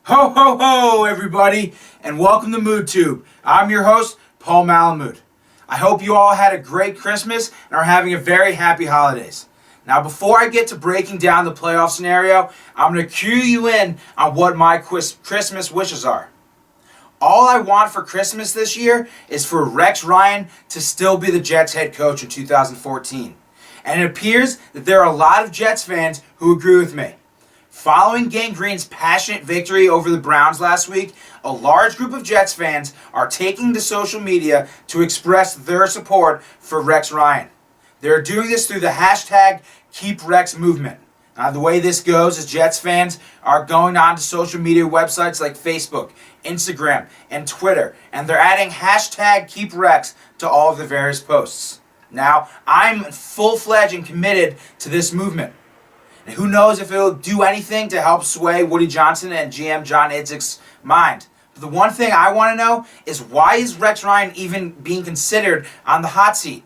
Ho, ho, ho, everybody, and welcome to MoodTube. I'm your host, Paul Malamud. I hope you all had a great Christmas and are having a very happy holidays. Now, before I get to breaking down the playoff scenario, I'm going to cue you in on what my Christmas wishes are. All I want for Christmas this year is for Rex Ryan to still be the Jets head coach in 2014. And it appears that there are a lot of Jets fans who agree with me. Following Gang Green's passionate victory over the Browns last week, a large group of Jets fans are taking to social media to express their support for Rex Ryan. They're doing this through the hashtag #KeepRex movement. Now, the way this goes is Jets fans are going on to social media websites like Facebook, Instagram, and Twitter, and they're adding hashtag #KeepRex to all of the various posts. Now, I'm full-fledged and committed to this movement. And who knows if it'll do anything to help sway Woody Johnson and GM John Idzik's mind. But the one thing I want to know is, why is Rex Ryan even being considered on the hot seat?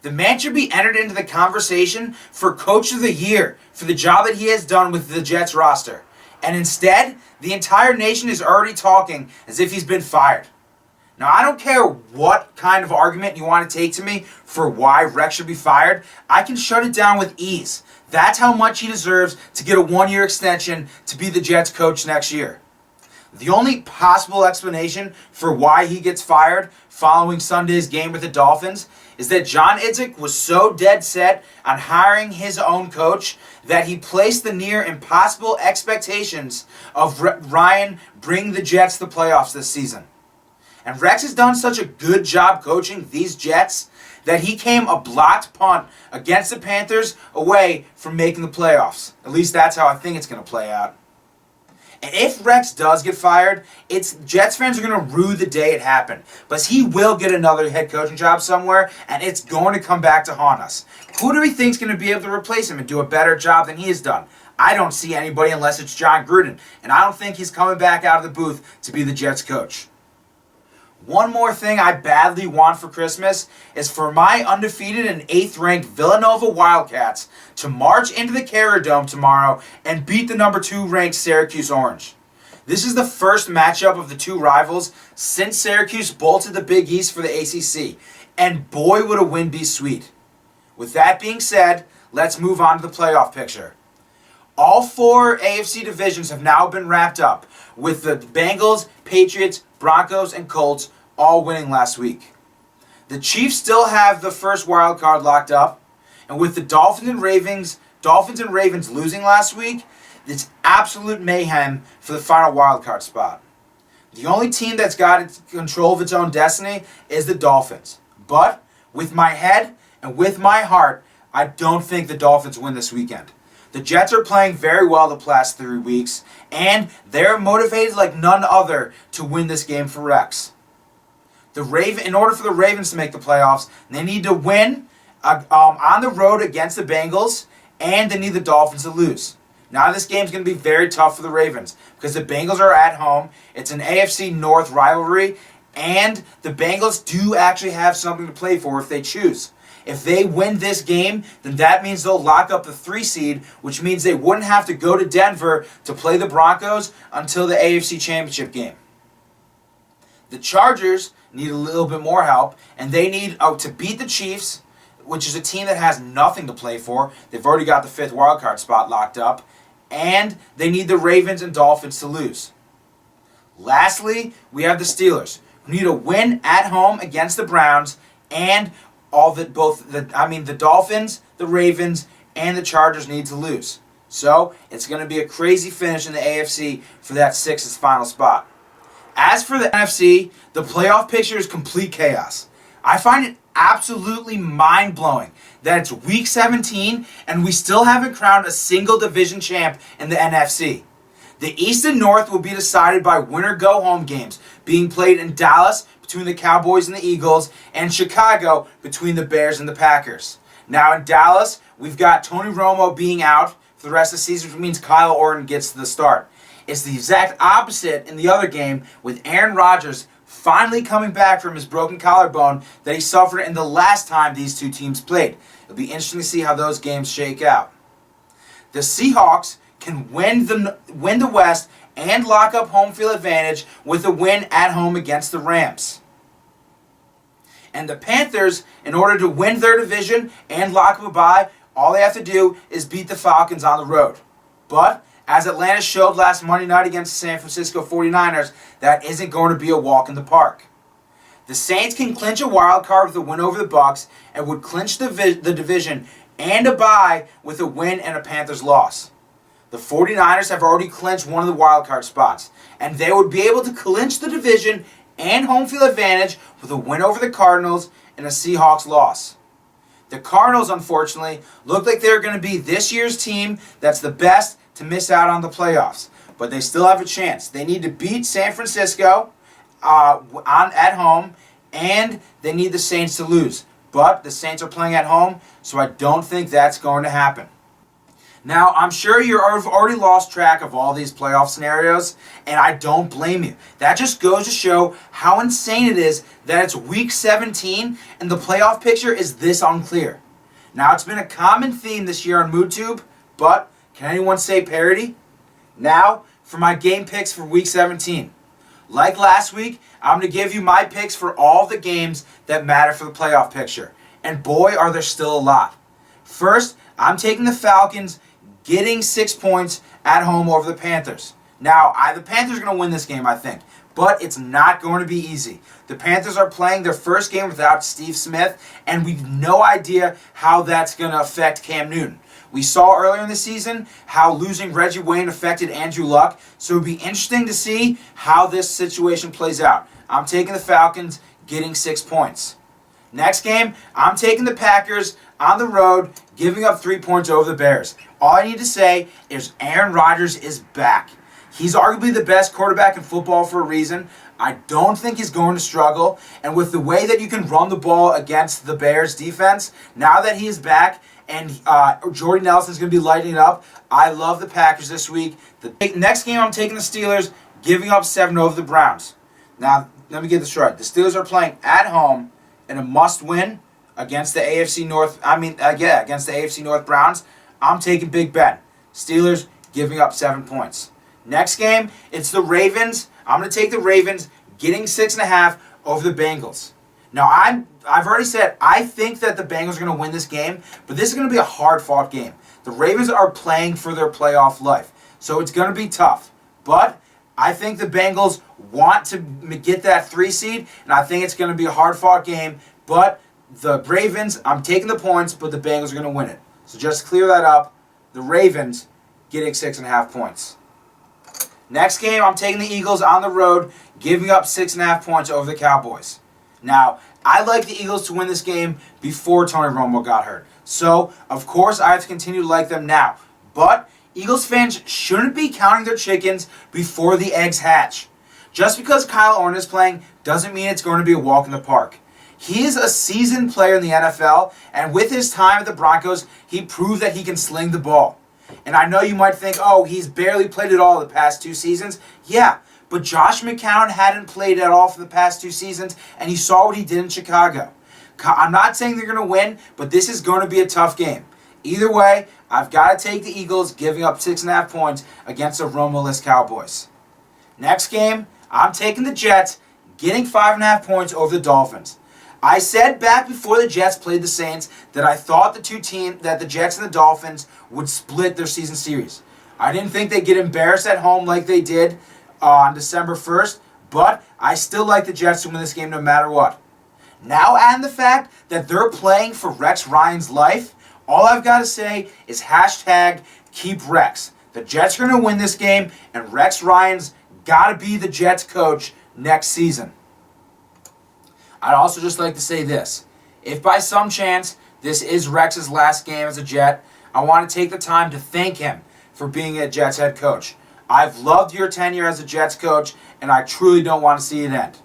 The man should be entered into the conversation for Coach of the Year for the job that he has done with the Jets roster. And instead, the entire nation is already talking as if he's been fired. Now, I don't care what kind of argument you want to take to me for why Rex should be fired. I can shut it down with ease. That's how much he deserves to get a one-year extension to be the Jets coach next year. The only possible explanation for why he gets fired following Sunday's game with the Dolphins is that John Idzik was so dead set on hiring his own coach that he placed the near impossible expectations of Ryan bringing the Jets to the playoffs this season. And Rex has done such a good job coaching these Jets that he came a blocked punt against the Panthers away from making the playoffs. At least that's how I think it's going to play out. And if Rex does get fired, Jets fans are going to rue the day it happened. But he will get another head coaching job somewhere, and it's going to come back to haunt us. Who do we think is going to be able to replace him and do a better job than he has done? I don't see anybody unless it's John Gruden. And I don't think he's coming back out of the booth to be the Jets coach. One more thing I badly want for Christmas is for my undefeated and 8th-ranked Villanova Wildcats to march into the Carrier Dome tomorrow and beat the number 2-ranked Syracuse Orange. This is the first matchup of the two rivals since Syracuse bolted the Big East for the ACC, and boy would a win be sweet. With that being said, let's move on to the playoff picture. All 4 AFC divisions have now been wrapped up, with the Bengals, Patriots, Broncos, and Colts all winning last week. The Chiefs still have the first wild card locked up, and with the Dolphins and Ravens losing last week, it's absolute mayhem for the final wild card spot. The only team that's got control of its own destiny is the Dolphins. But with my head and with my heart, I don't think the Dolphins win this weekend. The Jets are playing very well the past 3 weeks, and they're motivated like none other to win this game for Rex. In order for the Ravens to make the playoffs, they need to win on the road against the Bengals, and they need the Dolphins to lose. Now, this game's going to be very tough for the Ravens because the Bengals are at home. It's an AFC North rivalry, and the Bengals do actually have something to play for if they choose. If they win this game, then that means they'll lock up the 3 seed, which means they wouldn't have to go to Denver to play the Broncos until the AFC Championship game. The Chargers need a little bit more help, and they need to beat the Chiefs, which is a team that has nothing to play for. They've already got the 5th wildcard spot locked up, and they need the Ravens and Dolphins to lose. Lastly, we have the Steelers, who need a win at home against the Browns, and the Dolphins, the Ravens, and the Chargers need to lose. So it's going to be a crazy finish in the AFC for that 6th final spot. As for the NFC, the playoff picture is complete chaos. I find it absolutely mind-blowing that it's Week 17 and we still haven't crowned a single division champ in the NFC. The East and North will be decided by winner-go-home games being played in Dallas between the Cowboys and the Eagles, and Chicago between the Bears and the Packers. Now in Dallas, we've got Tony Romo being out for the rest of the season, which means Kyle Orton gets the start. It's the exact opposite in the other game, with Aaron Rodgers finally coming back from his broken collarbone that he suffered in the last time these two teams played. It'll be interesting to see how those games shake out. The Seahawks can win the West and lock up home field advantage with a win at home against the Rams. And the Panthers, in order to win their division and lock up a bye, all they have to do is beat the Falcons on the road. But as Atlanta showed last Monday night against the San Francisco 49ers, that isn't going to be a walk in the park. The Saints can clinch a wild card with a win over the Bucs and would clinch the division and a bye with a win and a Panthers loss. The 49ers have already clinched one of the wild card spots, and they would be able to clinch the division and home field advantage with a win over the Cardinals and a Seahawks loss. The Cardinals, unfortunately, look like they're going to be this year's team that's the best to miss out on the playoffs, but they still have a chance. They need to beat San Francisco at home, and they need the Saints to lose. But the Saints are playing at home, so I don't think that's going to happen. Now, I'm sure you've already lost track of all these playoff scenarios, and I don't blame you. That just goes to show how insane it is that it's Week 17 and the playoff picture is this unclear. Now, it's been a common theme this year on MoodTube, but can anyone say parody? Now, for my game picks for Week 17. Like last week, I'm going to give you my picks for all the games that matter for the playoff picture. And boy, are there still a lot. First, I'm taking the Falcons, getting 6 points at home over the Panthers. Now, the Panthers are going to win this game, I think. But it's not going to be easy. The Panthers are playing their first game without Steve Smith, and we have no idea how that's going to affect Cam Newton. We saw earlier in the season how losing Reggie Wayne affected Andrew Luck, so it would be interesting to see how this situation plays out. I'm taking the Falcons, getting 6 points. Next game, I'm taking the Packers on the road, giving up 3 points over the Bears. All I need to say is Aaron Rodgers is back. He's arguably the best quarterback in football for a reason. I don't think he's going to struggle. And with the way that you can run the ball against the Bears defense, now that he is back and Jordy Nelson's going to be lighting it up, I love the Packers this week. The next game, I'm taking the Steelers, giving up 7 over the Browns. Now, let me get this right. The Steelers are playing at home in a must-win against the AFC North. Against the AFC North Browns. I'm taking Big Ben. Steelers giving up 7 points. Next game, it's the Ravens. I'm going to take the Ravens, getting 6.5 over the Bengals. Now, I've already said I think that the Bengals are going to win this game, but this is going to be a hard-fought game. The Ravens are playing for their playoff life, so it's going to be tough. But I think the Bengals want to get that 3 seed, and I think it's going to be a hard-fought game. But the Ravens, I'm taking the points, but the Bengals are going to win it. So just clear that up. The Ravens getting 6.5 points. Next game, I'm taking the Eagles on the road, giving up 6.5 points over the Cowboys. Now, I like the Eagles to win this game before Tony Romo got hurt. So, of course, I have to continue to like them now. But Eagles fans shouldn't be counting their chickens before the eggs hatch. Just because Kyle Orton is playing doesn't mean it's going to be a walk in the park. He is a seasoned player in the NFL, and with his time at the Broncos, he proved that he can sling the ball. And I know you might think, oh, he's barely played at all the past 2 seasons. Yeah, but Josh McCown hadn't played at all for the past 2 seasons, and you saw what he did in Chicago. I'm not saying they're going to win, but this is going to be a tough game. Either way, I've got to take the Eagles, giving up 6.5 points against the Romo-less Cowboys. Next game, I'm taking the Jets, getting 5.5 points over the Dolphins. I said back before the Jets played the Saints that I thought that the Jets and the Dolphins would split their season series. I didn't think they'd get embarrassed at home like they did on December 1st, but I still like the Jets to win this game no matter what. Now, add the fact that they're playing for Rex Ryan's life, all I've got to say is hashtag keep Rex. The Jets are going to win this game, and Rex Ryan's got to be the Jets coach next season. I'd also just like to say this. If by some chance this is Rex's last game as a Jet, I want to take the time to thank him for being a Jets head coach. I've loved your tenure as a Jets coach, and I truly don't want to see it end.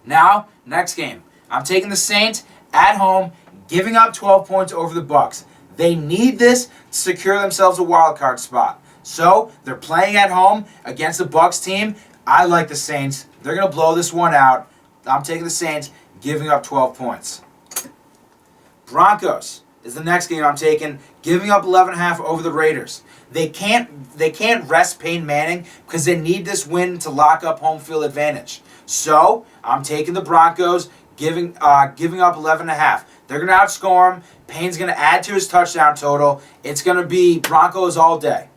Now, next game. I'm taking the Saints at home, giving up 12 points over the Bucs. They need this to secure themselves a wild card spot. So, they're playing at home against the Bucs team. I like the Saints. They're going to blow this one out. I'm taking the Saints, giving up 12 points. Broncos is the next game I'm taking, giving up 11.5 over the Raiders. They can't rest Peyton Manning because they need this win to lock up home field advantage. So I'm taking the Broncos, giving up 11.5. They're going to outscore him. Payne's going to add to his touchdown total. It's going to be Broncos all day.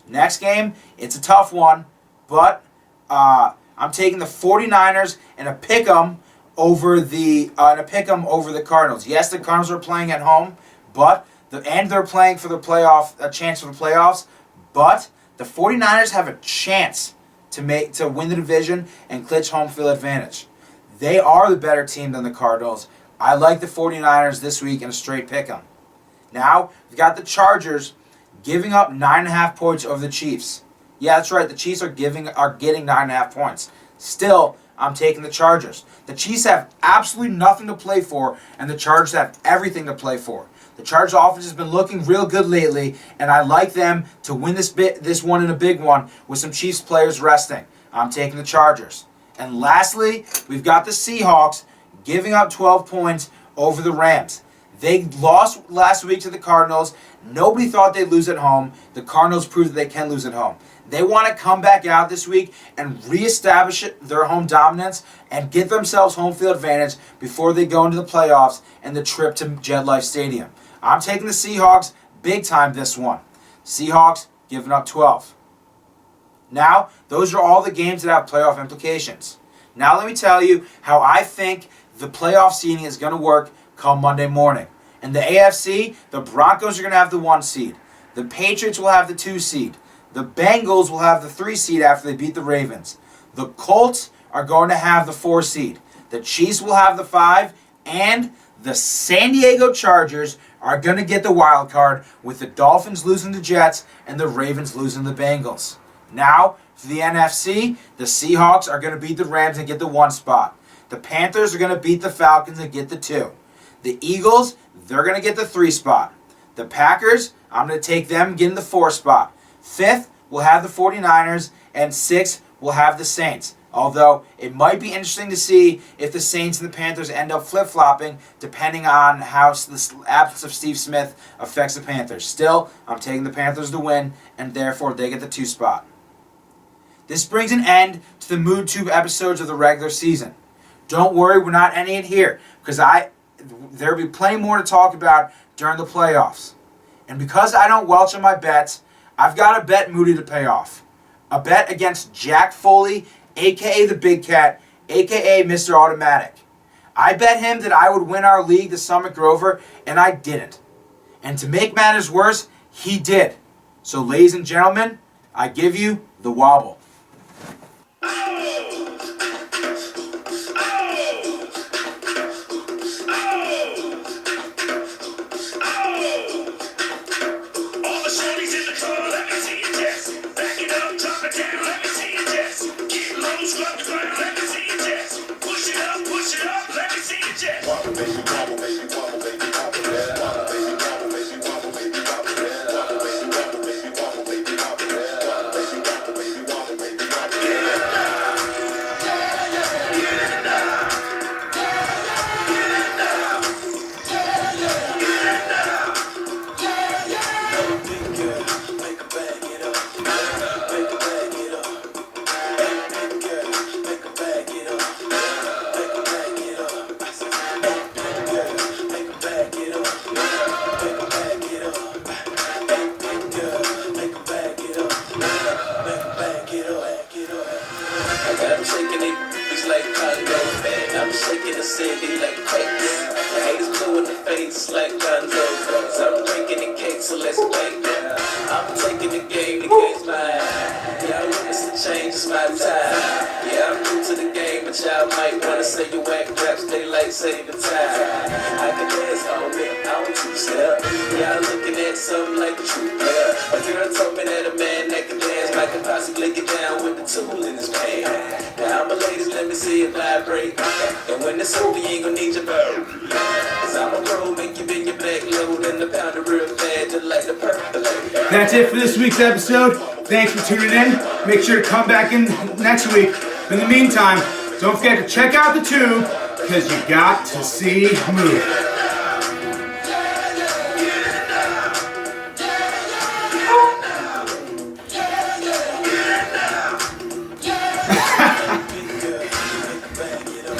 Next game, it's a tough one, but I'm taking the 49ers and a pick 'em over the Cardinals. Yes, the Cardinals are playing at home, but they're playing for a chance for the playoffs. But the 49ers have a chance to win the division and clinch home field advantage. They are the better team than the Cardinals. I like the 49ers this week in a straight pick 'em. Now, we've got the Chargers giving up 9.5 points over the Chiefs. Yeah, that's right. The Chiefs are getting 9.5 points. Still, I'm taking the Chargers. The Chiefs have absolutely nothing to play for, and the Chargers have everything to play for. The Chargers offense has been looking real good lately, and I like them to win this one in a big one with some Chiefs players resting. I'm taking the Chargers. And lastly, we've got the Seahawks giving up 12 points over the Rams. They lost last week to the Cardinals. Nobody thought they'd lose at home. The Cardinals proved that they can lose at home. They want to come back out this week and reestablish their home dominance and get themselves home field advantage before they go into the playoffs and the trip to MetLife Stadium. I'm taking the Seahawks big time this one. Seahawks giving up 12. Now, those are all the games that have playoff implications. Now let me tell you how I think the playoff seeding is going to work come Monday morning. In the AFC, the Broncos are going to have the 1 seed. The Patriots will have the 2 seed. The Bengals will have the 3 seed after they beat the Ravens. The Colts are going to have the 4 seed. The Chiefs will have the 5. And the San Diego Chargers are going to get the wild card with the Dolphins losing the Jets and the Ravens losing the Bengals. Now, for the NFC, the Seahawks are going to beat the Rams and get the 1 spot. The Panthers are going to beat the Falcons and get the 2. The Eagles, they're going to get the 3 spot. The Packers, I'm going to take them getting the 4 spot. 5th, we'll have the 49ers, and 6th, we'll have the Saints. Although, it might be interesting to see if the Saints and the Panthers end up flip-flopping depending on how the absence of Steve Smith affects the Panthers. Still, I'm taking the Panthers to win, and therefore they get the 2 spot. This brings an end to the Mood Tube episodes of the regular season. Don't worry, we're not ending it here, because there'll be plenty more to talk about during the playoffs. And because I don't welch on my bets, I've got a Bet Moody to pay off. A bet against Jack Foley, a.k.a. the Big Cat, a.k.a. Mr. Automatic. I bet him that I would win our league, the Summit Grover, and I didn't. And to make matters worse, he did. So ladies and gentlemen, I give you the wobble. That's it for this week's episode. Thanks for tuning in. Make sure to come back in next week. In the meantime, don't forget to check out the tube, because you got to see Mood.